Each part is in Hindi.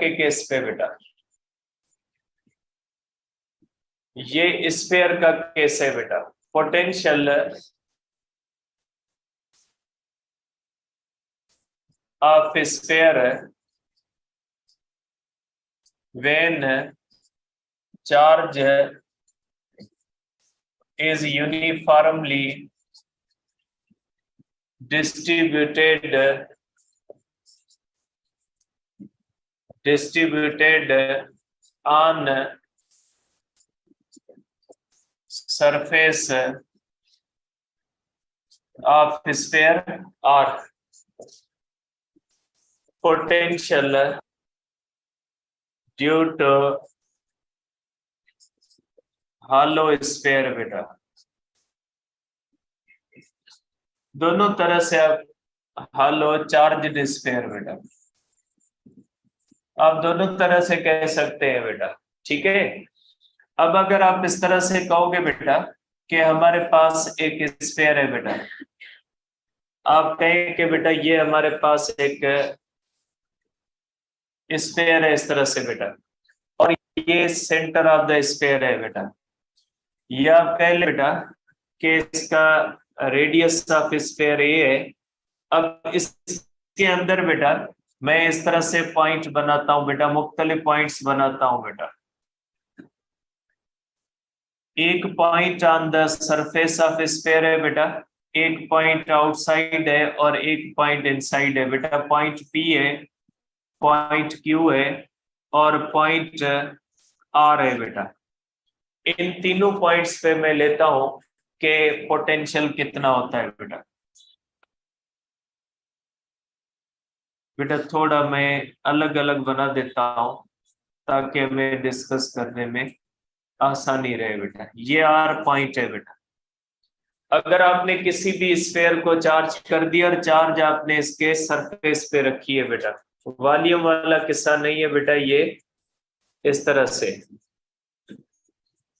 के केस पे बेटा, ये स्फीयर का केस है बेटा। Potential of sphere when charge is uniformly distributed on surface of sphere or potential due to hollow sphere बेटा। दोनों तरह से आप hollow charged sphere बेटा, आप दोनों तरह से कह सकते हैं बेटा, ठीक है। अब अगर आप इस तरह से कहोगे बेटा कि हमारे पास एक स्फीयर है बेटा, आप कहें कि बेटा ये हमारे पास एक स्फीयर है इस तरह से बेटा, और ये सेंटर ऑफ द स्फीयर है बेटा, या पहले बेटा कि इसका रेडियस ऑफ स्फीयर ये है। अब इसके अंदर बेटा मैं इस तरह से पॉइंट बनाता हूं बेटा, मुख्तलिफ पॉइंट्स बनाता हूं बेटा। एक point on the surface of sphere है बेटा, एक पॉइंट आउटसाइड है और एक पॉइंट इनसाइड है बेटा। पॉइंट पी है, पॉइंट क्यू है और पॉइंट आर है बेटा। इन तीनों पॉइंट्स पे मैं लेता हूं कि पोटेंशियल कितना होता है बेटा। बेटा थोड़ा मैं अलग अलग बना देता हूं ताकि हमें डिस्कस करने में आसानी रहे बेटा। ये आर पॉइंट है बेटा। अगर आपने किसी भी स्फीयर को चार्ज कर दिया और चार्ज आपने इसके सरफेस पे रखी है बेटा, वॉल्यूम वाला किस्सा नहीं है बेटा, ये इस तरह से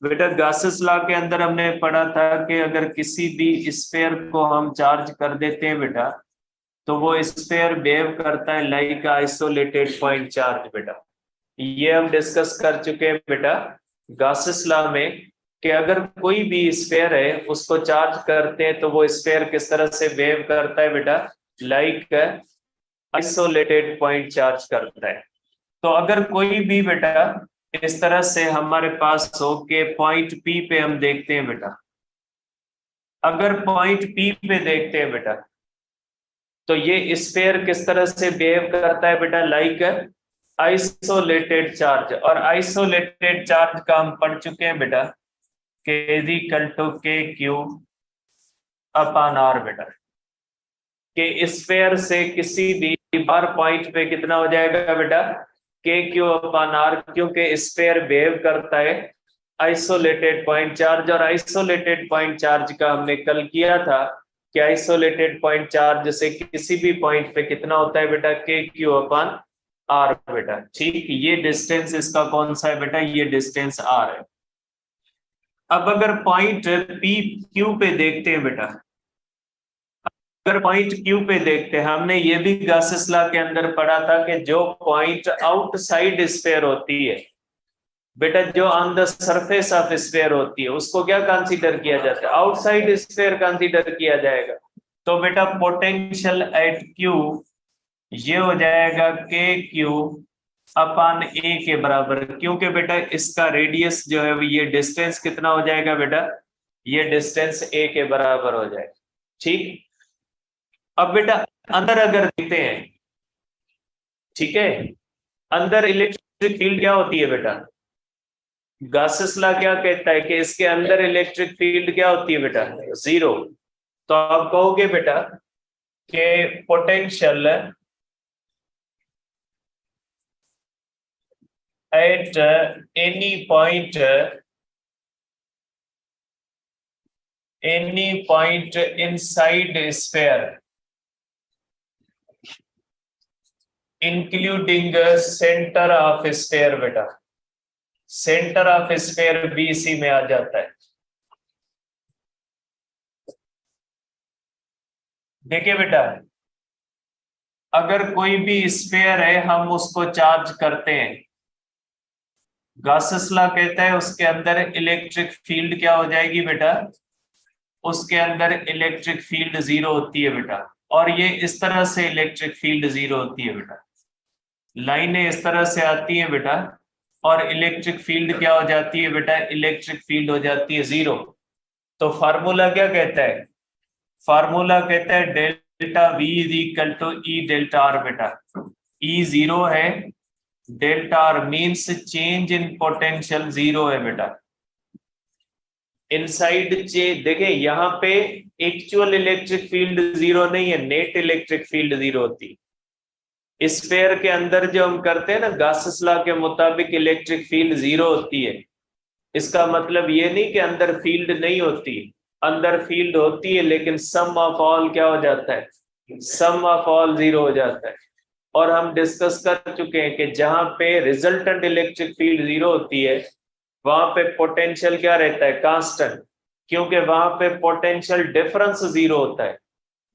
बेटा। गॉसेस लॉ के अंदर हमने पढ़ा था कि अगर किसी भी स्फीयर को हम चार्ज कर देते हैं बेटा तो वो स्फीयर बिहेव करता है लाइक आइसोलेटेड पॉइंट चार्ज बेटा। ये हम डिस्कस कर चुके हैं बेटा गॉसेस लॉ में कि अगर कोई भी स्फीयर है उसको चार्ज करते हैं तो वो स्फीयर किस तरह से बिहेव करता है बेटा, लाइक आइसोलेटेड पॉइंट चार्ज करता है। तो अगर कोई भी बेटा इस तरह से हमारे पास हो के पॉइंट पी पे हम देखते हैं बेटा, अगर पॉइंट पी पे देखते हैं बेटा तो ये स्फीयर किस तरह से बिहेव करता है बेटा, लाइक आइसोलेटेड चार्ज। और आइसोलेटेड चार्ज का हम पढ़ चुके हैं बेटा के is equal to K Q upon are बेटा, के स्फीयर से किसी भी बार पॉइंट पे कितना हो जाएगा बेटा, के क्यू अपॉन आर, क्योंकि स्फीयर बिहेव करता है आइसोलेटेड पॉइंट चार्ज। और आइसोलेटेड पॉइंट चार्ज का हमने कल किया था कि आइसोलेटेड पॉइंट चार्ज से किसी भी पॉइंट पे कितना होता है बेटा, के क्यू अपॉन आर बेटा। ठीक, ये डिस्टेंस इसका कौन सा है बेटा, ये डिस्टेंस आर है। अब अगर पॉइंट पी क्यू पे देखते हैं बेटा, अगर पॉइंट क्यू पे देखते हैं, हमने ये भी गॉसेस लॉ के अंदर पढ़ा था कि जो पॉइंट आउटसाइड स्फीयर होती है बेटा, जो on the surface of sphere होती है, उसको क्या कंसीडर किया जाता है, आउटसाइड स्फीयर कंसीडर किया जाएगा। तो बेटा पोटेंशियल एट क्यू ये हो जाएगा के क्यू अपॉन ए के बराबर, क्योंकि बेटा इसका रेडियस जो है ये डिस्टेंस कितना हो जाएगा बेटा, ये डिस्टेंस ए के बराबर हो जाएगा। ठीक, अब बेटा अंदर अगर देखते हैं, ठीक है, अंदर इलेक्ट्रिक फील्ड क्या होती है बेटा, गॉसेस लॉ क्या कहता है कि इसके अंदर इलेक्ट्रिक फील्ड क्या होती है बेटा, जीरो। तो आप कहोगे बेटा कि potential at any point inside sphere including centre of sphere बेटा, सेंटर ऑफ स्फीयर भी इसी में आ जाता है। देखिए बेटा अगर कोई भी स्फीयर है हम उसको चार्ज करते हैं, गॉसेस लॉ कहता है उसके अंदर इलेक्ट्रिक फील्ड क्या हो जाएगी बेटा, उसके अंदर इलेक्ट्रिक फील्ड 0 होती है बेटा, और ये इस तरह से इलेक्ट्रिक फील्ड 0 होती है बेटा, लाइनें इस तरह से आती है बेटा, और इलेक्ट्रिक फील्ड क्या हो जाती है बेटा, इलेक्ट्रिक फील्ड हो जाती है 0। तो फार्मूला क्या कहता है, फार्मूला कहता है delta V is equal to E delta R बेटा, ई 0 है, delta R means change in potential 0 है बेटा। इनसाइड देखिए यहाँ पे एक्चुअल इलेक्ट्रिक फील्ड 0 नहीं है, नेट इलेक्ट्रिक फील्ड 0 होती है। स्फीयर के अंदर जो हम करते हैं ना गॉसेस लॉ के मुताबिक इलेक्ट्रिक फील्ड 0 होती है, इसका मतलब ये नहीं कि अंदर फील्ड नहीं होती, अंदर फील्ड होती है, लेकिन सम ऑफ ऑल क्या हो जाता है, सम ऑफ ऑल 0 हो जाता है। और हम डिस्कस कर चुके हैं कि जहां पे रिजल्टेंट इलेक्ट्रिक फील्ड 0 होती है वहां पे पोटेंशियल क्या रहता है, कांस्टेंट, क्योंकि वहां पे पोटेंशियल डिफरेंस 0 होता है।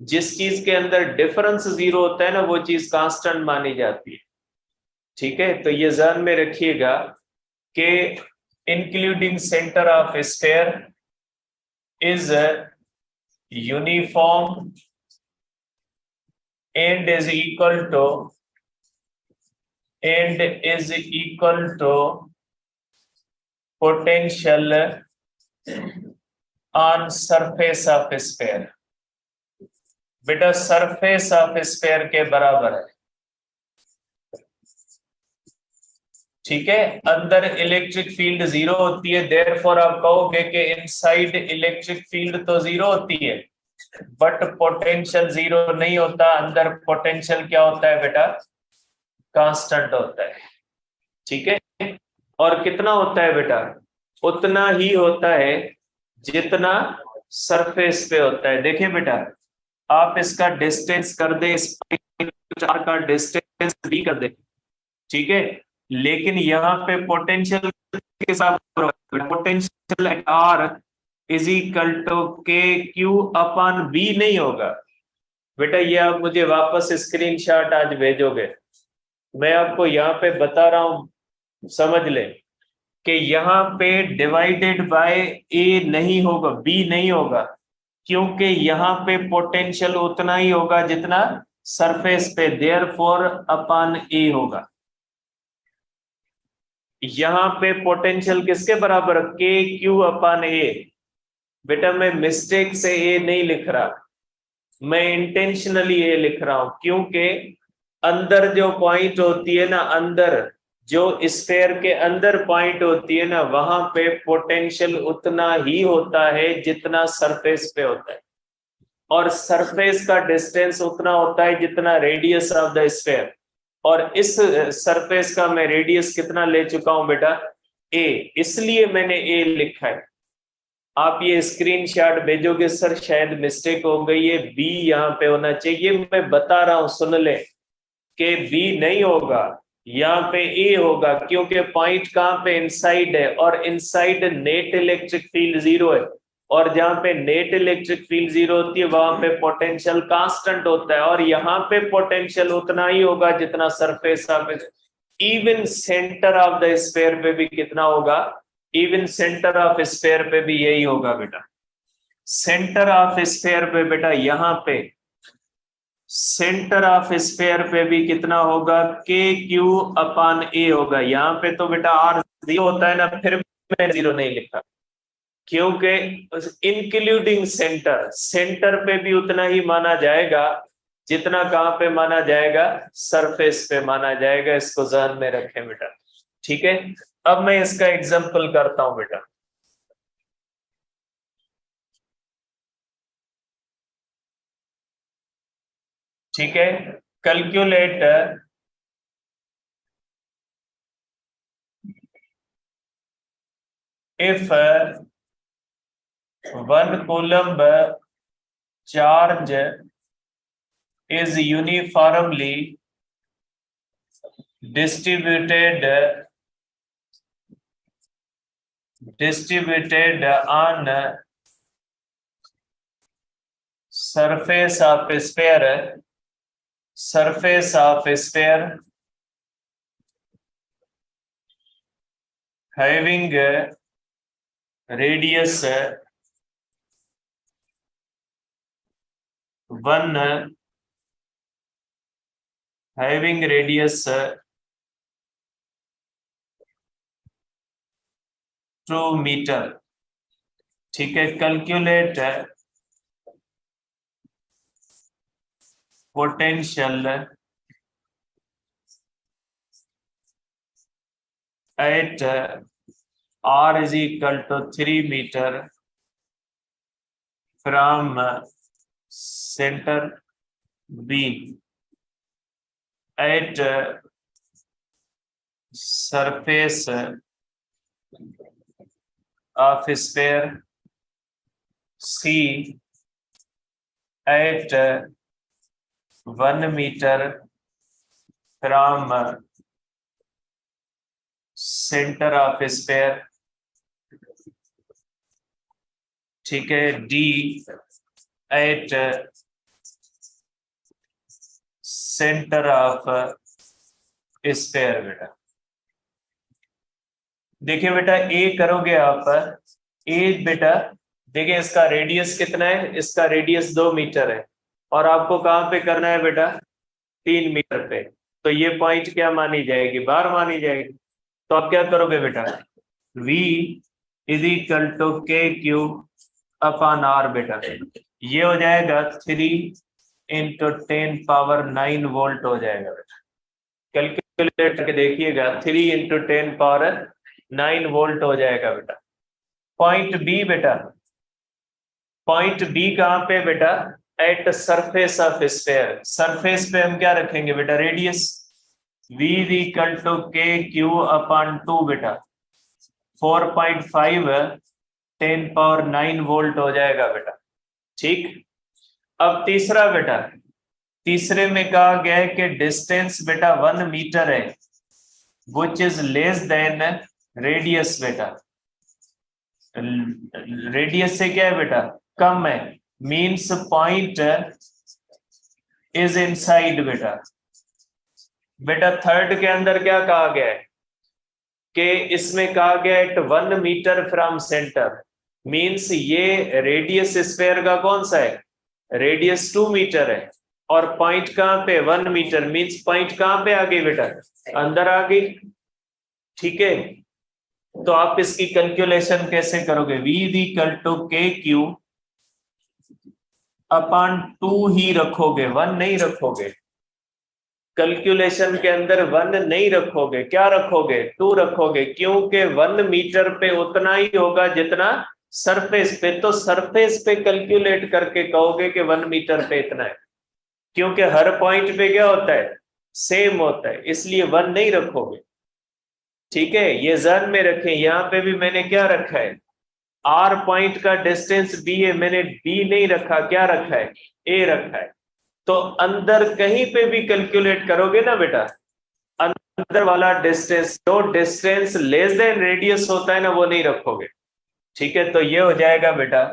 जिस चीज के अंदर डिफरेंस 0 होता है ना वो चीज कांस्टेंट मानी जाती है। ठीक है, तो ये ध्यान में रखिएगा कि including centre of sphere is uniform and is equal to potential on surface of sphere। बेटा सरफेस ऑफ स्फीयर के बराबर है, ठीक है। अंदर इलेक्ट्रिक फील्ड 0 होती है, देयरफॉर आप कहोगे कि इनसाइड इलेक्ट्रिक फील्ड तो 0 होती है बट पोटेंशियल 0 नहीं होता, अंदर पोटेंशियल क्या होता है बेटा, कांस्टेंट होता है। ठीक है, और कितना होता है बेटा, उतना ही होता है जितना सरफेस पे होता है। देखिए बेटा आप इसका डिस्टेंस कर दे, इस चार का डिस्टेंस भी कर दे, ठीक है, लेकिन यहाँ पे पोटेंशियल के साथ potential R is equal to K Q upon B नहीं होगा बेटा। ये आप मुझे वापस स्क्रीनशॉट आज भेजोगे, मैं आपको यहाँ पे बता रहा हूं, समझ ले कि यहाँ पे डिवाइडेड बाय ए नहीं होगा, बी नहीं होगा, क्योंकि यहाँ पे पोटेंशियल उतना ही होगा जितना सरफेस पे, देयरफॉर अपॉन ए होगा। यहाँ पे पोटेंशियल किसके बराबर, के क्यू अपॉन ए। बेटा मैं मिस्टेक से ए नहीं लिख रहा, मैं इंटेंशनली ए लिख रहा हूं, क्योंकि अंदर जो पॉइंट होती है ना, अंदर जो स्फीयर के अंदर पॉइंट होती है ना, वहां पे पोटेंशियल उतना ही होता है जितना सरफेस पे होता है, और सरफेस का डिस्टेंस उतना होता है जितना रेडियस ऑफ द स्फीयर। और इस सरफेस का मैं रेडियस कितना ले चुका हूं बेटा, ए, इसलिए मैंने ए लिखा है। आप ये स्क्रीनशॉट भेजोगे सर शायद मिस्टेक हो गई है, बी यहाँ पे होना चाहिए, मैं बता रहा हूं सुन ले कि बी नहीं होगा, यहाँ पे ए होगा, क्योंकि पॉइंट कहाँ पे, इनसाइड है, और इनसाइड नेट इलेक्ट्रिक फील्ड 0 है, और जहां पे नेट इलेक्ट्रिक फील्ड 0 होती है वहां पे पोटेंशियल कांस्टेंट होता है, और यहाँ पे पोटेंशियल उतना ही होगा जितना surface of, even centre of the sphere पे भी कितना होगा, इवन सेंटर ऑफ स्फीयर पे भी यही होगा बेटा। सेंटर ऑफ स्फीयर पे बेटा यहाँ पे सेंटर ऑफ स्फीयर पे भी कितना होगा, के क्यू अपॉन ए होगा। यहाँ पे तो बेटा आर 0 होता है ना, फिर मैं 0 नहीं लिखा, क्योंकि इंक्लूडिंग सेंटर, सेंटर पे भी उतना ही माना जाएगा जितना कहां पे माना जाएगा, सरफेस पे माना जाएगा। इसको ध्यान में रखें बेटा, ठीक है। अब मैं इसका एग्जांपल करता हूं बेटा, ठीक है। Calculate if 1 coulomb charge is uniformly distributed on surface of sphere surface of a sphere having a radius 1 having radius 2 metre. ठीक है, calculate potential at r is equal to 3 meter from center B at surface of sphere C at 1 meter from center of sphere। ठीक है, D at center of sphere। बेटा देखिए बेटा, ए करोगे आप, ए बेटा देखिए इसका रेडियस कितना है, इसका रेडियस 2 मीटर है और आपको कहां पे करना है बेटा, 3 मीटर पे। तो ये पॉइंट क्या मानी जाएगी, बार मानी जाएगी। तो आप क्या करोगे बेटा, V इज इक्वल टू के क्यूब अपॉन आर। बेटा ये हो जाएगा 3 × 10⁹ वोल्ट हो जाएगा। बेटा कैलकुलेट करके देखिएगा, 3 × 10⁹ वोल्ट हो जाएगा। बेटा पॉइंट बी, बेटा पॉइंट बी कहां पे बेटा, at surface of sphere. Surface पे हम क्या रखेंगे बेटा, radius. V is equal to K Q upon 2। बेटा 4.5 10⁹ वोल्ट हो जाएगा। बेटा ठीक, अब तीसरा बेटा, तीसरे में कहा गया है कि डिस्टेंस बेटा 1 मीटर है, which is less than radius. बेटा रेडियस से क्या है बेटा, कम है, मीन्स पॉइंट इज इनसाइड। बेटा थर्ड के अंदर क्या कहा गया है कि इसमें कहा गया at 1 metre from centre, means ये रेडियस स्फीयर का कौन सा है, रेडियस 2 मीटर है और पॉइंट कहां पे, 1 मीटर, मीन्स पॉइंट कहां पे आ गई बेटा, अंदर आ गई। ठीक है, तो आप इसकी कैलकुलेशन कैसे करोगे, V is equal to K Q upon 2 ही रखोगे, 1 नहीं रखोगे। कैलकुलेशन के अंदर 1 नहीं रखोगे, क्या रखोगे, 2 रखोगे, क्योंकि 1 मीटर पे उतना ही होगा जितना सरफेस पे। तो सरफेस पे कैलकुलेट करके कहोगे कि 1 मीटर पे इतना है, क्योंकि हर पॉइंट पे क्या होता है, सेम होता है, इसलिए 1 नहीं रखोगे। ठीक है, ये ध्यान में रखें। यहाँ पे भी मैंने क्या रखा है, R पॉइंट का डिस्टेंस B है, मैंने B नहीं रखा, क्या रखा है, A रखा है। तो अंदर कहीं पे भी कैलकुलेट करोगे ना बेटा, अंदर वाला डिस्टेंस, जो डिस्टेंस लेस देन रेडियस होता है ना, वो नहीं रखोगे। ठीक है, तो ये हो जाएगा बेटा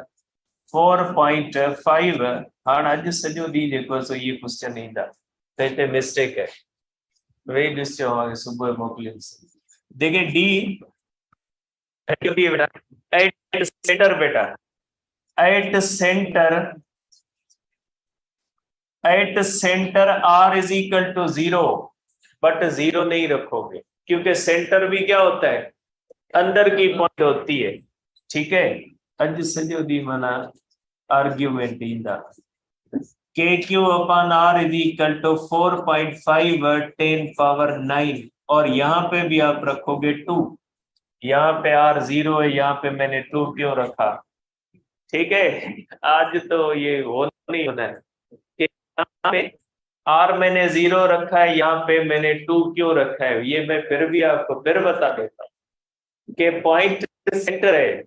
4.5। हाँ आज सजो दीजिए को, सो ये क्वेश्चन नहीं था, तो इतने मिस्टेक है, वही निश्चय सुबह मोकली। देखिए डी बेटा एट सेंटर, बेटा at centre R is equal to 0, but 0 नहीं रखोगे, क्योंकि सेंटर भी क्या होता है, अंदर की पॉइंट होती है। ठीक है, अज सजो दी मना आर्ग्यूमेंट इंदा K Q upon R is equal to 4.5 10⁹ और यहाँ पे भी आप रखोगे 2, यहाँ पे R 0 है, यहाँ पे मैंने 2 क्यों रखा। ठीक है, आज तो ये हो नहीं होना है कि यहाँ पे R मैंने 0 रखा है, यहाँ पे मैंने 2 क्यों रखा है, ये मैं फिर भी आपको फिर बता देता हूँ कि पॉइंट सेंटर है,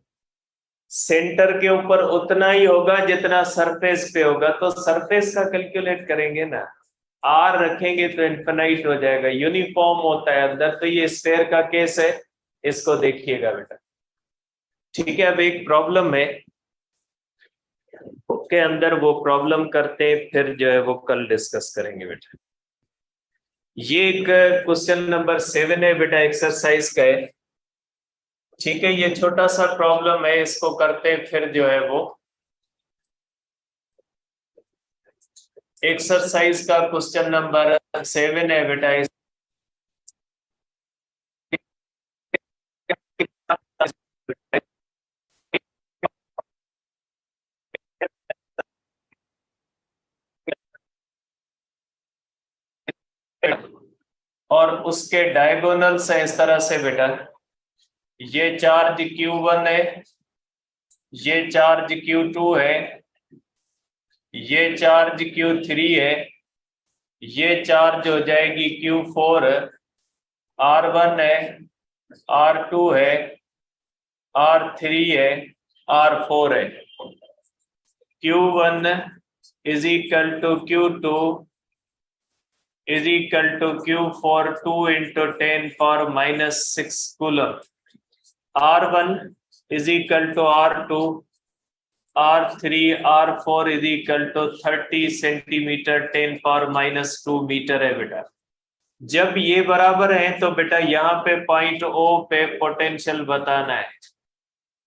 सेंटर के ऊपर उतना ही होगा जितना सरफेस पे होगा। तो सरफेस का कैलकुलेट करेंगे ना, R रखेंगे तो इनफिनाइट हो जाएगा, यूनिफॉर्म होता है अंदर। तो ये स्फीयर का केस है, इसको देखिएगा बेटा। ठीक है, अब एक प्रॉब्लम है के अंदर वो प्रॉब्लम करते हैं, फिर जो है वो कल डिस्कस करेंगे बेटा। ये एक क्वेश्चन नंबर 7 है बेटा, एक्सरसाइज का है। ठीक है, ये छोटा सा प्रॉब्लम है, इसको करते हैं फिर जो है वो एक्सरसाइज का क्वेश्चन नंबर 7 है बेटा। और उसके डायगोनल्स है इस तरह से बेटा, ये चार्ज Q1 है, ये चार्ज Q2 है, ये चार्ज Q3 है, ये चार्ज हो जाएगी Q4, R1 है, R2 है, R3 है, R4 है। Q1 is equal to Q2 is equal to Q4 2 into 10 power minus 6 coulomb. R1 is equal to R2, R3, R4 is equal to 30 centimetre 10 power minus 2 metre है बेटा। जब ये बराबर है तो बेटा यहाँ पे पॉइंट O पे पोटेंशियल बताना है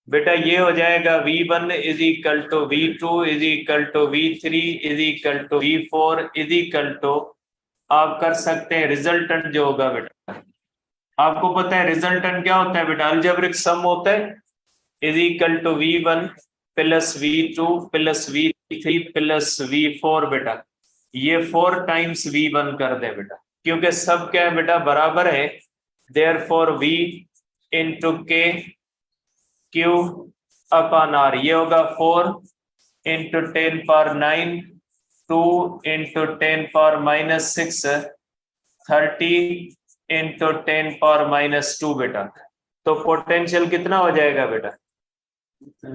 बेटा। ये हो जाएगा V1 is equal to V2 is equal to V3 is equal to V4 is equal to, आप कर सकते हैं रिजल्टेंट जो होगा बेटा। आपको पता है रिजल्टेंट क्या होता है बेटा, अलजेब्रिक सम होता है, is equal to V1 plus V2 plus V3 plus V4 बेटा। ये 4 टाइम्स V1 कर दे बेटा, क्योंकि सब क्या है बेटा बराबर है। Therefore V into K Q upon R, ये होगा 4 into 10 power 9, 2 into 10 power minus 6, 30 into 10 power minus 2 बेटा। तो पोटेंशियल कितना हो जाएगा बेटा,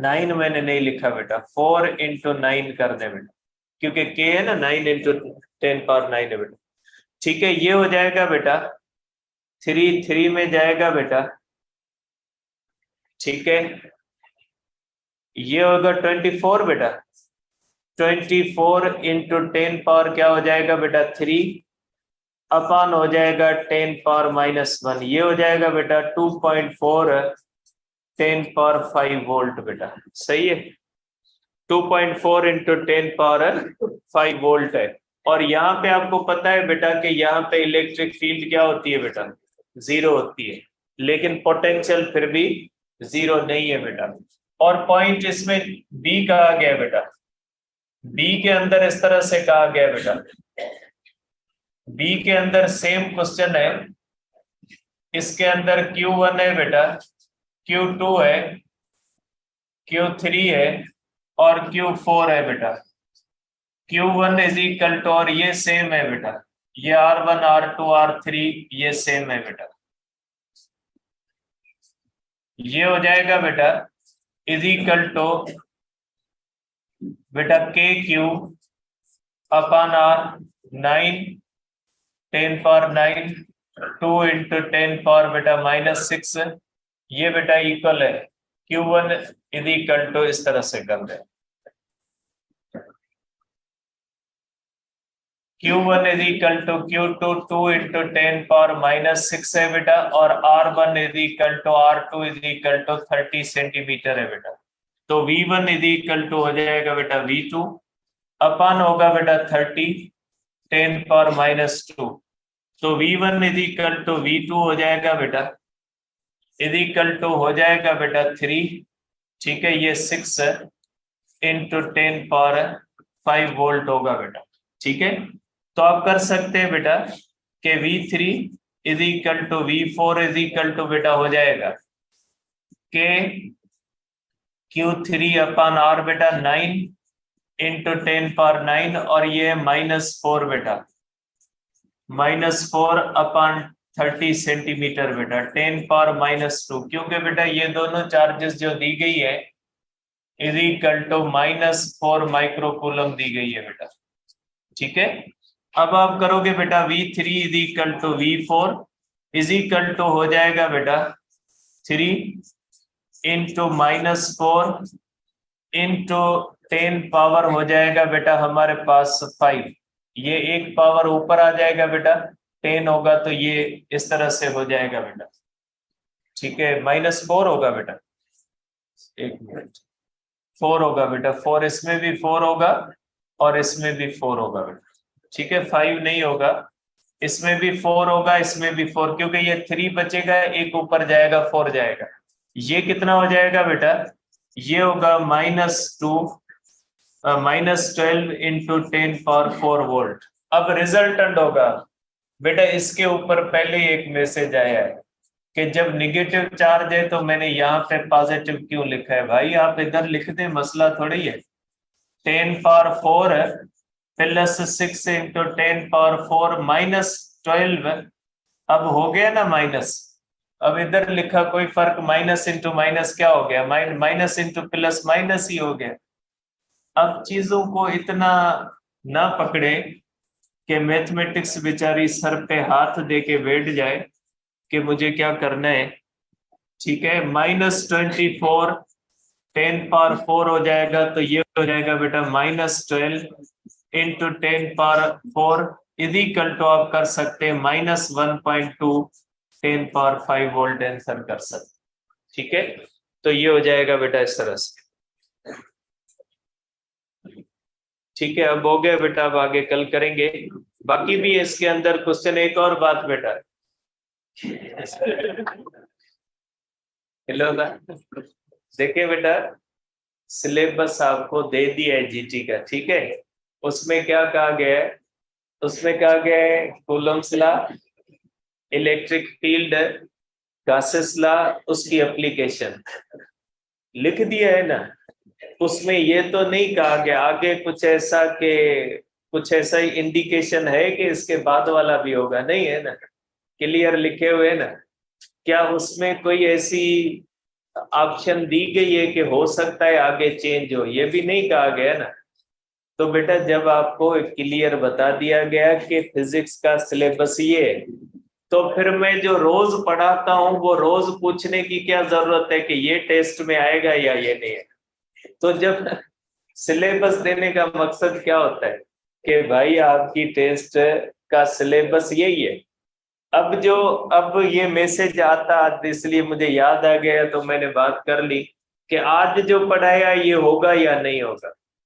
9 मैंने नहीं लिखा बेटा, 4 इंटू 9 कर दे बेटा, क्योंकि K है ना, 9 इंटू 10 पावर 9 है बेटा। ठीक है, ये हो जाएगा बेटा 3 में जाएगा बेटा। ठीक है, ये होगा 24 बेटा। 24 इंटू 10 पावर क्या हो जाएगा बेटा 3 अपान हो जाएगा 10 पावर माइनस 1, ये हो जाएगा बेटा 2.4 10 पावर 5 वोल्ट बेटा। सही है, 2.4 इंटू 10 पावर 5 वोल्ट है। और यहाँ पे आपको पता है बेटा कि यहाँ पे इलेक्ट्रिक फील्ड क्या होती है बेटा, 0 होती है, लेकिन पोटेंशियल फिर भी 0 नहीं है बेटा। और पॉइंट इसमें बी कहा गया बेटा, बी के अंदर इस तरह से कहा गया बेटा, बी के अंदर सेम क्वेश्चन है, इसके अंदर Q1 है बेटा, Q2 है, Q3 है और Q4 है बेटा। Q1 इज इक्वल टू, और ये सेम है बेटा, ये R1 R2 R3 ये सेम है बेटा। ये हो जाएगा बेटा इज इक्वल टू बेटा KQ upon R 9 10 power 9 2 into 10 power बेटा माइनस 6, ये बेटा इक्वल है Q1 इज इक्वल टू, इस तरह से कर दे Q1 is equal to Q2 2 into 10 power minus 6 है बेटा, और R1 is equal to R2 is equal to 30 centimetre है बेटा। तो V1 इज इक्वल टू हो जाएगा बेटा V2 अपान होगा बेटा 30 10 पावर माइनस 2, तो V1 is equal to V2 हो जाएगा बेटा, इज इक्वल टू हो जाएगा बेटा 3। ठीक है, ये 6 इंटू 10 पावर 5 वोल्ट होगा बेटा। ठीक है, तो आप कर सकते हैं बेटा कि V3 is equal to V4 is equal to बेटा हो जाएगा के Q3 अपान R बेटा 9 इंटू 10 पावर 9, और ये -4 बेटा, -4 अपान 30 सेंटीमीटर बेटा 10 पावर -2, क्योंकि बेटा ये दोनों चार्जेस जो दी गई है इज इक्वल टू -4 माइक्रोकूलम दी गई है बेटा। ठीक है, अब आप करोगे बेटा V3 is equal to V4 is equal to हो जाएगा बेटा 3 इंटू -4 इंटू 10 पावर हो जाएगा बेटा हमारे पास 5, ये एक पावर ऊपर आ जाएगा बेटा, 10 होगा तो ये इस तरह से हो जाएगा बेटा, ठीक है। -4 होगा बेटा, एक मिनट, 4 होगा बेटा, 4 इसमें भी 4 होगा और इसमें भी 4 होगा बेटा, ठीक है। 5 नहीं होगा, इसमें भी 4 होगा, इसमें भी 4, क्योंकि ये 3 बचेगा, एक ऊपर जाएगा 4 जाएगा। ये कितना हो जाएगा बेटा, ये होगा -2 -12 इंटू 10⁴ वोल्ट। अब रिजल्टेंट होगा बेटा, इसके ऊपर पहले एक मैसेज आया है कि जब निगेटिव चार्ज है तो मैंने यहाँ पे पॉजिटिव क्यों लिखा है। भाई आप इधर लिख दे, मसला थोड़ी है। 10⁴ प्लस 6 इंटू 10⁴ -12, अब हो गया ना माइनस। अब इधर लिखा कोई फर्क, माइनस इंटू माइनस क्या हो गया, माइनस इंटू प्लस माइनस ही हो गया। अब चीजों को इतना ना पकड़े कि मैथमेटिक्स बेचारी सर पे हाथ दे के बैठ जाए कि मुझे क्या करना है, ठीक है। -24 10⁴ हो जाएगा, तो ये हो जाएगा बेटा -12 इंटू 10⁴, इक्वल टू आप कर सकते हैं -1.2 10⁵ वोल्ट आंसर कर सकते, ठीक है। तो ये हो जाएगा बेटा इस तरह से, ठीक है। अब हो गया बेटा, अब आगे कल करेंगे। बाकी भी इसके अंदर क्वेश्चन, एक और बात बेटा, हेलो देखिए बेटा, सिलेबस आपको दे दिया है जीटी का, ठीक है। उसमें क्या कहा गया है, उसमें कहा गया है Coulomb's law, electric field, Gauss's law, उसकी एप्लीकेशन लिख दिया है ना। उसमें ये तो नहीं कहा गया आगे कुछ ऐसा कि कुछ ऐसा ही इंडिकेशन है कि इसके बाद वाला भी होगा, नहीं है ना, क्लियर लिखे हुए है ना। क्या उसमें कोई ऐसी ऑप्शन दी गई है कि हो सकता है आगे चेंज हो, ये भी नहीं कहा गया ना। तो बेटा जब आपको क्लियर बता दिया गया कि फिजिक्स का सिलेबस ये है, तो फिर मैं जो रोज पढ़ाता हूँ वो रोज पूछने की क्या जरूरत है कि ये टेस्ट में आएगा या ये नहीं है। तो जब सिलेबस देने का मकसद क्या होता है कि भाई आपकी टेस्ट का सिलेबस यही है। अब ये मैसेज आता, इसलिए मुझे याद आ गया तो मैंने बात कर ली कि आज जो पढ़ाया ये होगा या नहीं होगा।